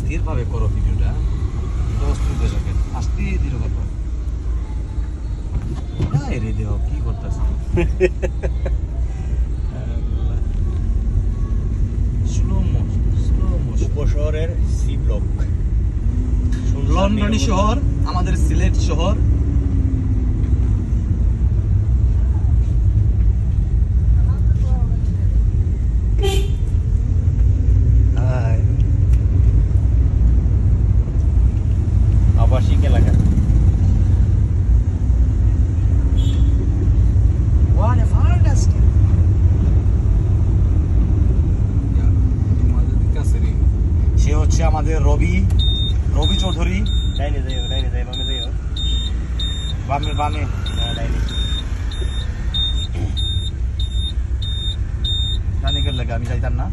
স্থির ভাবে করো ভিডিওটা, অস্থির থাকে, আস্তে ধীরে করো। রে দেহ কি করতেছ? উপশহরের সি ব্লক, লন্ডনী শহর, আমাদের সিলেট শহর। আবাসিক এলাকা। সে হচ্ছে আমাদের রবি চৌধুরী। ডাইনে যাইও, ডাইনে যাই, বামে যাইও, বামে বামে ডাইনে। ডানে গেলে আমি যাইতাম না।